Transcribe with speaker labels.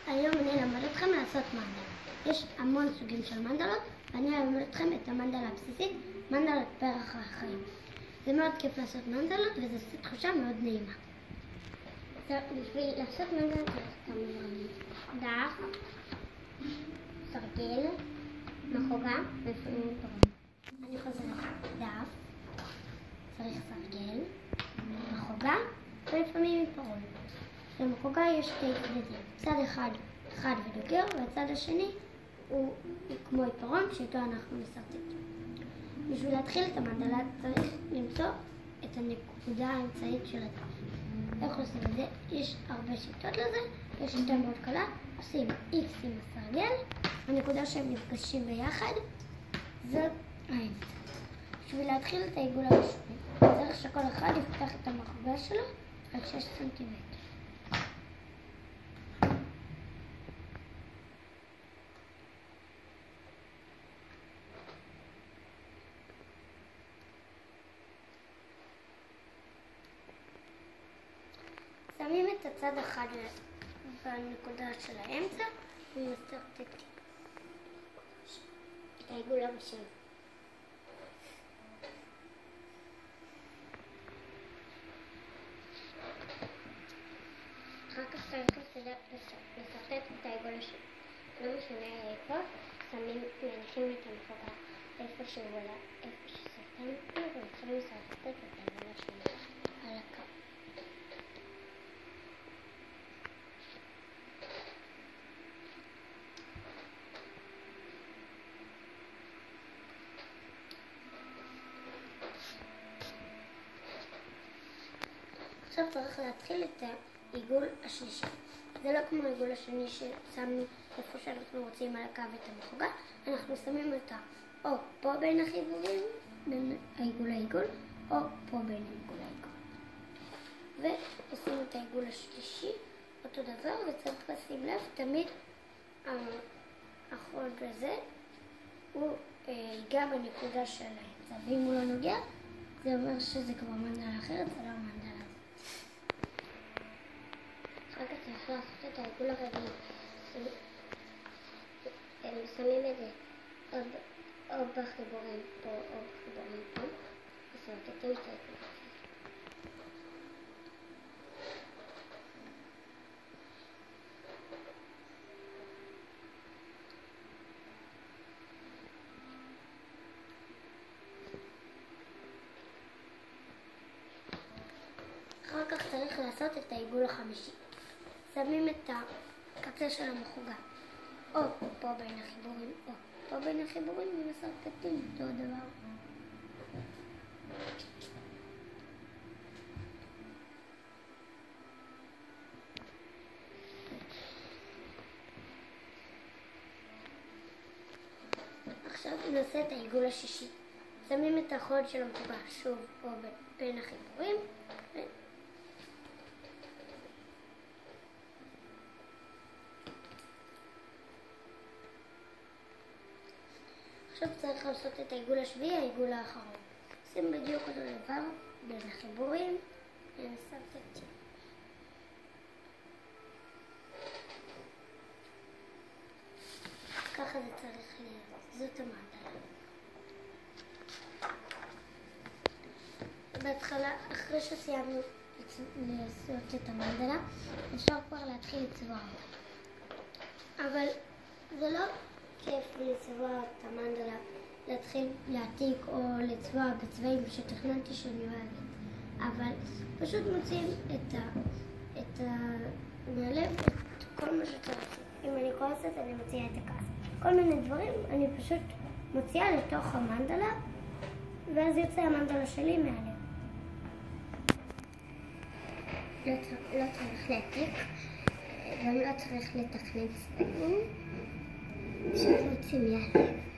Speaker 1: היום אני אלמד אתכם לעשות מנדלה. יש המון סוגים של מנדלות, ואני אלמד אתכם את המנדלה הבסיסית, מנדלת פרח החיים. זה מאוד כיף לעשות מנדלות וזו תחושה מאוד נעימה. בשביל לעשות מנדלה צריך כמובן דף, סרגל, מחוגה ולפעמים פרום. אני חוזרת, דף, צריך סרגל, מחוגה ולפעמים פרום. במחוגה יש שתי צדדים, צד אחד חד ודוקר והצד השני הוא כמו עיפרון שאיתו אנחנו מסרטטים. בשביל להתחיל את המנדלה צריך למצוא את הנקודה האמצעית של הדף. איך עושים את זה? יש הרבה שיטות לזה, יש שיטה מאוד קלה, עושים X עם הסרגל, הנקודה שהם נפגשים ביחד זה האמצע. בשביל להתחיל את העיגול הראשוני צריך שכל אחד יפתח את המחוגה שלו על 6 סנטימטר. שמים את הצד אחד בנקודה של האמצע ומסרטטים את העיגול הראשון. אחר כך צריך לסרטט את העיגול השני. לא משנה איפה, מניחים את המחוגה איפה שסרטטנו ומתחילים לסרטט את העיגול השני על הקו. עכשיו צריך להתחיל את העיגול השלישי. זה לא כמו העיגול השני ששמנו איפה שאנחנו רוצים על הקו את המחוגה. אנחנו שמים אותה או פה בין החיבורים, בין העיגול לעיגול, או פה בין העיגול לעיגול. ועושים את העיגול השלישי אותו דבר, וצריך לשים לב, תמיד החוד הזה הוא ייגע בנקודה של האמצע. ואם הוא לא נוגע, זה אומר שזה כבר מנדלה אחרת, זה לא מנדלה. אחר כך צריך לעשות את העיגול הרביעי. שמים את זה או בחיבורים פה או בחיבורים פה, וסרטטים את העיגול. אחר כך צריך לעשות את העיגול החמישי. שמים את הקצה של המחוגה או פה בין החיבורים או פה בין החיבורים ומסרטטים אותו הדבר. עכשיו נעשה את העיגול השישי. שמים את החוד של המחוגה שוב פה בין החיבורים עכשיו צריך לעשות את העיגול השביעי, העיגול האחרון. עושים בדיוק אותו דבר בין החיבורים ומסרטטים. ככה זה צריך להיות, זאת המנדלה. בהתחלה, אחרי שסיימנו לעשות את המנדלה, אפשר כבר להתחיל לצבוע אותה. אבל זה לא כיף לצבוע את המנדלה, להתחיל להעתיק או לצבוע בצבעים שתכננתי שאני אוהבת. אבל פשוט מוצאים מהלב את כל מה שצריך. אם אני כועסת, אני מוציאה את הכעס. כל מיני דברים אני פשוט מוציאה לתוך המנדלה, ואז יוצא המנדלה שלי מהלב. לא צריך להעתיק, גם לא צריך לתכנן צבעים. פשוט מוצאים מהלב.